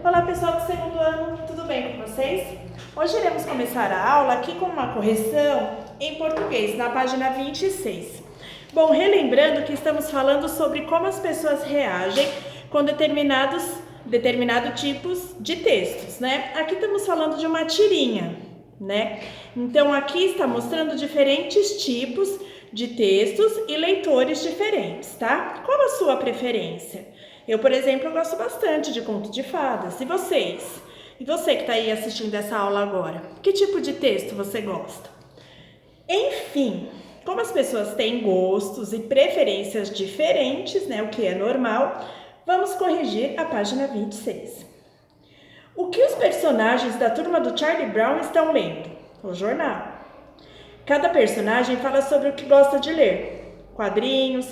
Olá pessoal do segundo ano, tudo bem com vocês? Hoje iremos começar a aula aqui com uma correção em português, na página 26. Bom, relembrando que estamos falando sobre como as pessoas reagem com determinados tipos de textos, né? Aqui estamos falando de uma tirinha, né? Então aqui está mostrando diferentes tipos de textos e leitores diferentes, tá? Qual a sua preferência? Eu, por exemplo, gosto bastante de conto de fadas. E vocês? E você que está aí assistindo essa aula agora? Que tipo de texto você gosta? Enfim, como as pessoas têm gostos e preferências diferentes, né, o que é normal, vamos corrigir a página 26. O que os personagens da turma do Charlie Brown estão lendo? O jornal. Cada personagem fala sobre o que gosta de ler. Quadrinhos,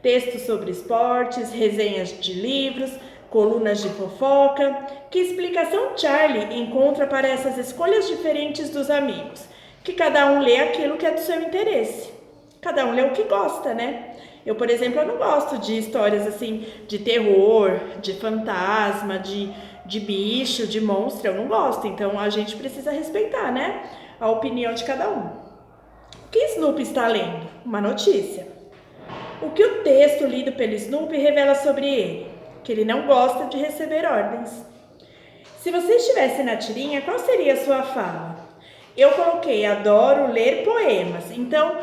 textos sobre esportes, resenhas de livros, colunas de fofoca. Que explicação Charlie encontra para essas escolhas diferentes dos amigos? Que cada um lê aquilo que é do seu interesse. Cada um lê o que gosta, né? Eu, por exemplo, eu não gosto de histórias assim de terror, de fantasma, de bicho, de monstro. Eu não gosto, então a gente precisa respeitar, né? A opinião de cada um. O que Snoopy está lendo? Uma notícia. O que o texto lido pelo Snoopy revela sobre ele? Que ele não gosta de receber ordens. Se você estivesse na tirinha, qual seria a sua fala? Eu coloquei, adoro ler poemas. Então,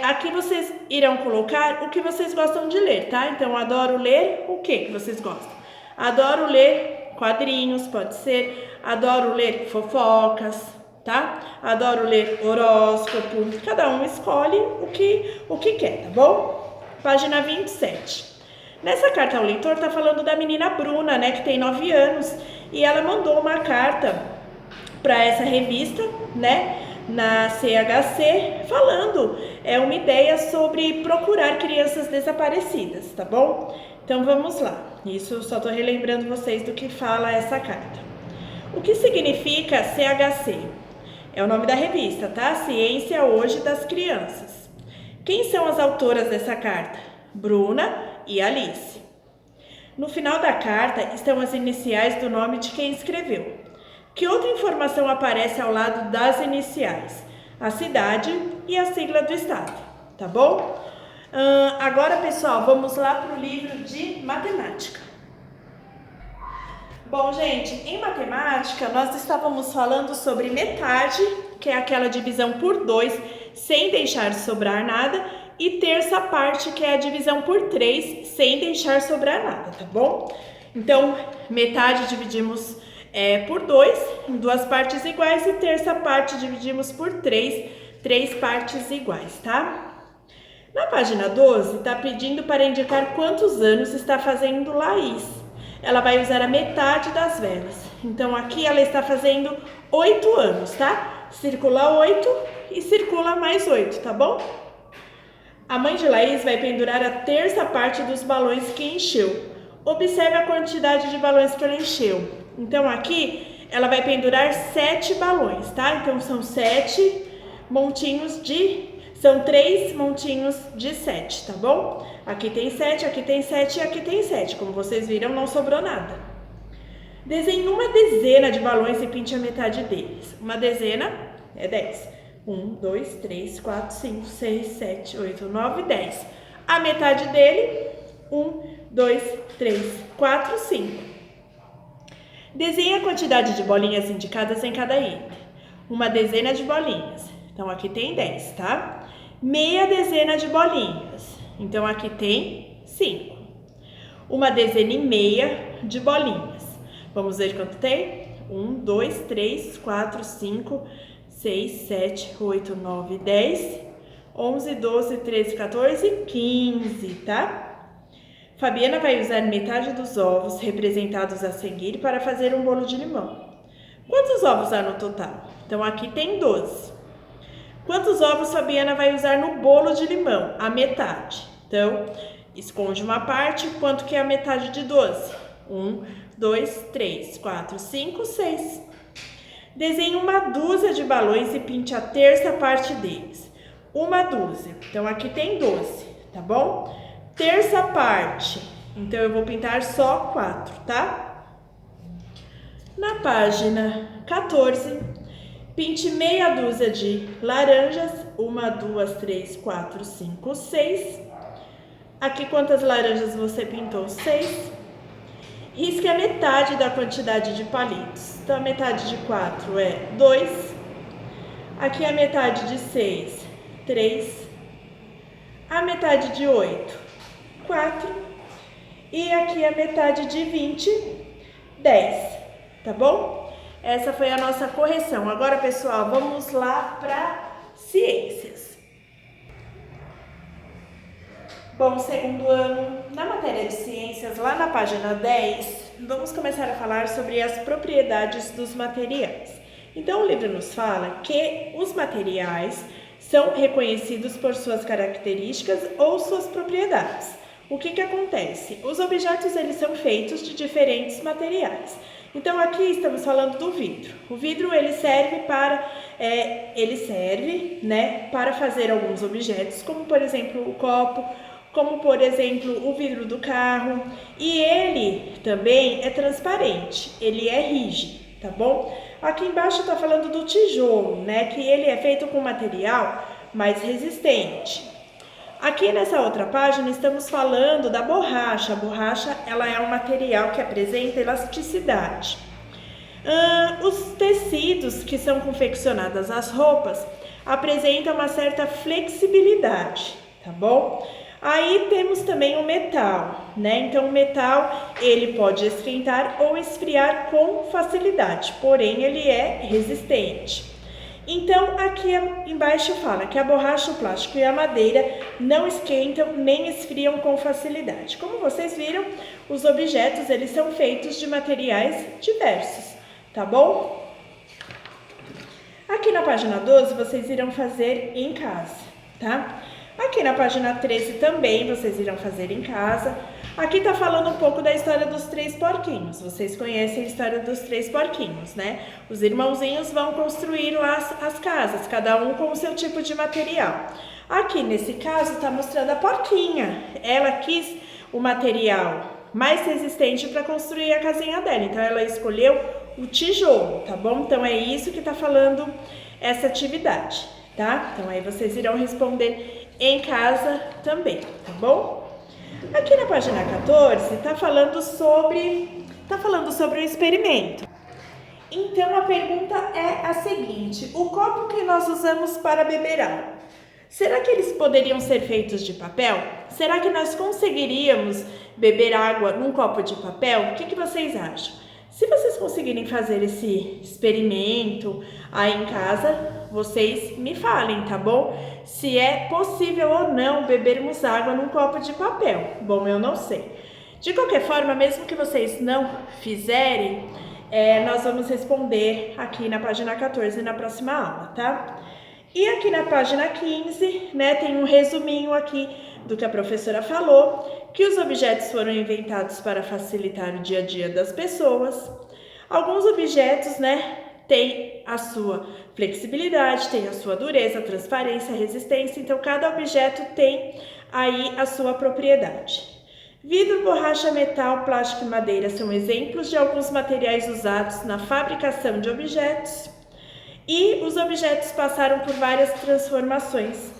aqui vocês irão colocar o que vocês gostam de ler, tá? Então, adoro ler o que vocês gostam? Adoro ler quadrinhos, pode ser. Adoro ler fofocas, tá? Adoro ler horóscopo. Cada um escolhe o que quer, tá bom? Página 27. Nessa carta ao leitor tá falando da menina Bruna, né, que tem 9 anos, e ela mandou uma carta para essa revista, né, na CHC, falando uma ideia sobre procurar crianças desaparecidas, tá bom? Então vamos lá. Isso eu só tô relembrando vocês do que fala essa carta. O que significa CHC? É o nome da revista, tá? Ciência Hoje das Crianças. Quem são as autoras dessa carta? Bruna e Alice. No final da carta estão as iniciais do nome de quem escreveu. Que outra informação aparece ao lado das iniciais? A cidade e a sigla do estado, tá bom? Agora, pessoal, vamos lá para o livro de matemática. Bom, gente, em matemática nós estávamos falando sobre metade, que é aquela divisão por 2, sem deixar sobrar nada, e terça parte, que é a divisão por 3, sem deixar sobrar nada, tá bom? Então, metade dividimos por 2, em 2 partes iguais, e terça parte dividimos por 3 partes iguais, tá? Na página 12, está pedindo para indicar quantos anos está fazendo Laís. Ela vai usar a metade das velas. Então, aqui ela está fazendo 8 anos, tá? Circula 8 e circula mais 8, tá bom? A mãe de Laís vai pendurar a terça parte dos balões que encheu. Observe a quantidade de balões que ela encheu. Então, aqui ela vai pendurar 7 balões, tá? Então, são 7 montinhos São 3 montinhos de 7, tá bom? Aqui tem 7, aqui tem 7 e aqui tem 7. Como vocês viram, não sobrou nada. Desenhe uma dezena de balões e pinte a metade deles. Uma dezena é 10. 1, 2, 3, 4, 5, 6, 7, 8, 9, 10. A metade dele, 1, 2, 3, 4, 5. Desenhe a quantidade de bolinhas indicadas em cada item. Uma dezena de bolinhas. Então, aqui tem 10, tá? Meia dezena de bolinhas. Então, aqui tem 5. Uma dezena e meia de bolinhas. Vamos ver quanto tem? 1, 2, 3, 4, 5, 6, 7, 8, 9, 10, 11, 12, 13, 14, 15, tá? Fabiana vai usar metade dos ovos representados a seguir para fazer um bolo de limão. Quantos ovos há no total? Então, aqui tem 12. Quantos ovos Fabiana vai usar no bolo de limão? A metade. Então, esconde uma parte. Quanto que é a metade de 12? 1, 2, 3, 4, 5, 6. Desenhe uma dúzia de balões e pinte a terça parte deles. Uma dúzia. Então, aqui tem 12, tá bom? Terça parte. Então, eu vou pintar só 4, tá? Na página 14, pinte meia dúzia de laranjas, 1, 2, 3, 4, 5, 6. Aqui quantas laranjas você pintou? 6. Risque a metade da quantidade de palitos. Então a metade de 4 é 2. Aqui a metade de 6, 3. A metade de 8, 4. E aqui a metade de 20, 10. Tá bom? Essa foi a nossa correção. Agora, pessoal, vamos lá para ciências. Bom, segundo ano, na matéria de ciências, lá na página 10, vamos começar a falar sobre as propriedades dos materiais. Então, o livro nos fala que os materiais são reconhecidos por suas características ou suas propriedades. O que acontece? Os objetos eles são feitos de diferentes materiais. Então aqui estamos falando do vidro. O vidro ele serve para para fazer alguns objetos, como por exemplo o copo, como por exemplo o vidro do carro, e ele também é transparente, ele é rígido, tá bom? Aqui embaixo está falando do tijolo, né? Que ele é feito com material mais resistente. Aqui nessa outra página estamos falando da borracha. A borracha ela é um material que apresenta elasticidade. Os tecidos que são confeccionadas as roupas apresentam uma certa flexibilidade, tá bom? Aí temos também o metal, né? Então o metal ele pode esquentar ou esfriar com facilidade, porém ele é resistente. Então, aqui embaixo fala que a borracha, o plástico e a madeira não esquentam nem esfriam com facilidade. Como vocês viram, os objetos eles são feitos de materiais diversos, tá bom? Aqui na página 12, vocês irão fazer em casa, tá? Aqui na página 13 também vocês irão fazer em casa. Aqui tá falando um pouco da história dos 3 porquinhos. Vocês conhecem a história dos 3 porquinhos, né? Os irmãozinhos vão construir lá as casas, cada um com o seu tipo de material. Aqui nesse caso tá mostrando a porquinha. Ela quis o material mais resistente para construir a casinha dela. Então ela escolheu o tijolo, tá bom? Então é isso que tá falando essa atividade, tá? Então aí vocês irão responder em casa também, tá bom? Aqui na página 14 tá falando sobre o experimento. Então a pergunta é a seguinte: o copo que nós usamos para beber água, será que eles poderiam ser feitos de papel? Será que nós conseguiríamos beber água num copo de papel? O que vocês acham? Se vocês conseguirem fazer esse experimento aí em casa, vocês me falem, tá bom? Se é possível ou não bebermos água num copo de papel. Bom, eu não sei. De qualquer forma, mesmo que vocês não fizerem, nós vamos responder aqui na página 14 na próxima aula, tá? E aqui na página 15, né, tem um resuminho aqui do que a professora falou, que os objetos foram inventados para facilitar o dia a dia das pessoas. Alguns objetos, né, têm a sua flexibilidade, tem a sua dureza, transparência, resistência, então cada objeto tem aí a sua propriedade. Vidro, borracha, metal, plástico e madeira são exemplos de alguns materiais usados na fabricação de objetos. E os objetos passaram por várias transformações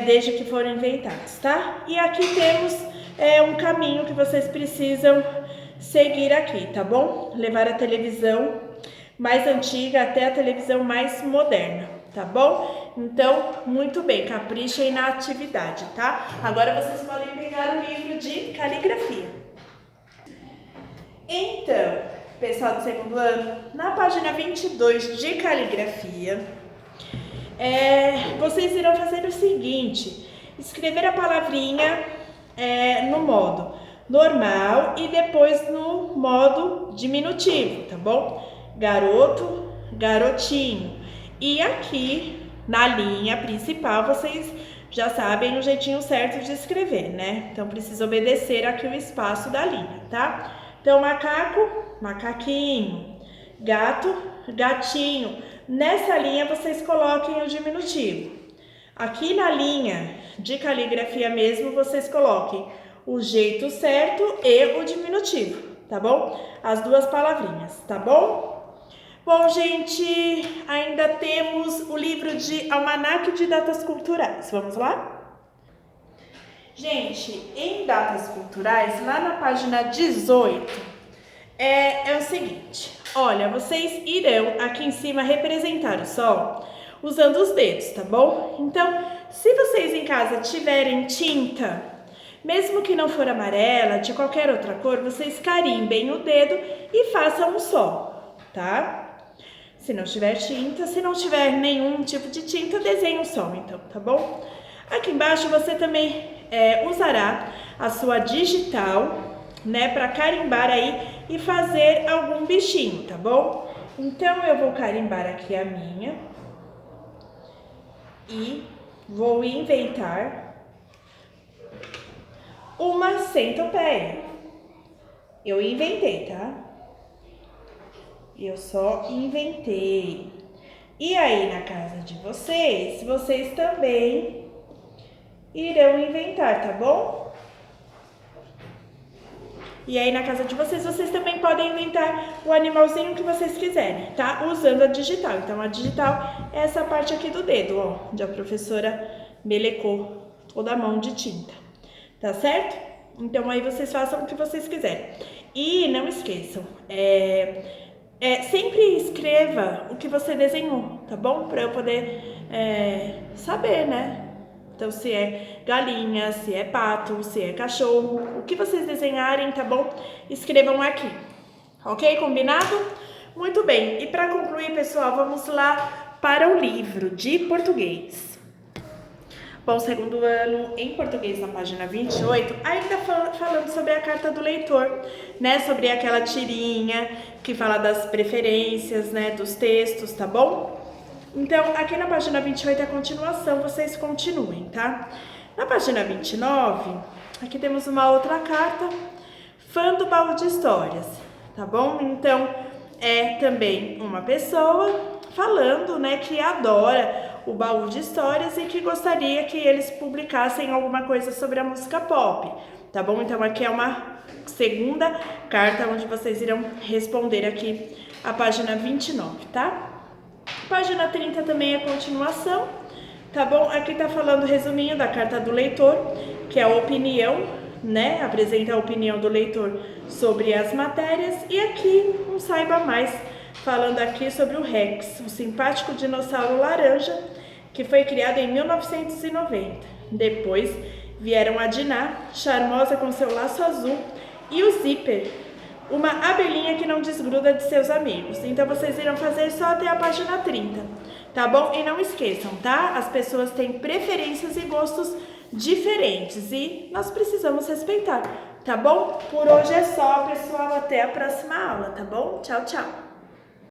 desde que foram inventados, tá? E aqui temos um caminho que vocês precisam seguir aqui, tá bom? Levar a televisão mais antiga até a televisão mais moderna, tá bom? Então, muito bem, caprichem na atividade, tá? Agora vocês podem pegar o livro de caligrafia. Então, pessoal do segundo ano, na página 22 de caligrafia, vocês irão fazer o seguinte: escrever a palavrinha no modo normal e depois no modo diminutivo, tá bom? Garoto, garotinho. E aqui na linha principal vocês já sabem o jeitinho certo de escrever, né? Então precisa obedecer aqui o espaço da linha, tá? Então macaco, macaquinho, gato, gatinho. Nessa linha vocês coloquem o diminutivo. Aqui na linha de caligrafia mesmo vocês coloquem o jeito certo e o diminutivo, tá bom? As duas palavrinhas, tá bom? Bom, gente, ainda temos o livro de Almanaque de Datas Culturais. Vamos lá? Gente, em datas culturais, lá na página 18, é o seguinte. Olha, vocês irão aqui em cima representar o sol usando os dedos, tá bom? Então, se vocês em casa tiverem tinta, mesmo que não for amarela, de qualquer outra cor, vocês carimbem o dedo e façam um sol, tá? Se não tiver tinta, se não tiver nenhum tipo de tinta, desenhe um sol então, tá bom? Aqui embaixo você também usará a sua digital, né, para carimbar aí e fazer algum bichinho, tá bom? Então eu vou carimbar aqui a minha e vou inventar uma centopeia. Eu inventei, tá? Eu só inventei. E aí na casa de vocês, vocês também irão inventar, tá bom? E aí na casa de vocês, vocês também podem inventar o animalzinho que vocês quiserem, tá? Usando a digital. Então a digital é essa parte aqui do dedo, ó, onde a professora melecou toda a mão de tinta, tá certo? Então aí vocês façam o que vocês quiserem. E não esqueçam, sempre escreva o que você desenhou, tá bom? Para eu poder saber, né? Então, se é galinha, se é pato, se é cachorro, o que vocês desenharem, tá bom? Escrevam aqui, ok? Combinado? Muito bem. E para concluir, pessoal, vamos lá para o livro de português. Bom, segundo ano em português, na página 28, ainda falando sobre a carta do leitor, né? Sobre aquela tirinha que fala das preferências, né? Dos textos, tá bom? Então, aqui na página 28 é a continuação, vocês continuem, tá? Na página 29, aqui temos uma outra carta, fã do baú de histórias, tá bom? Então, é também uma pessoa falando, né, que adora o baú de histórias e que gostaria que eles publicassem alguma coisa sobre a música pop, tá bom? Então, aqui é uma segunda carta onde vocês irão responder aqui a página 29, tá? Página 30 também é continuação, tá bom? Aqui tá falando o resuminho da carta do leitor, que é a opinião, né? Apresenta a opinião do leitor sobre as matérias. E aqui um saiba mais, falando aqui sobre o Rex, o simpático dinossauro laranja, que foi criado em 1990. Depois vieram a Diná, charmosa com seu laço azul, e o Zíper, uma abelhinha que não desgruda de seus amigos. Então, vocês irão fazer só até a página 30, tá bom? E não esqueçam, tá? As pessoas têm preferências e gostos diferentes e nós precisamos respeitar, tá bom? Por hoje é só, pessoal. Até a próxima aula, tá bom? Tchau, tchau!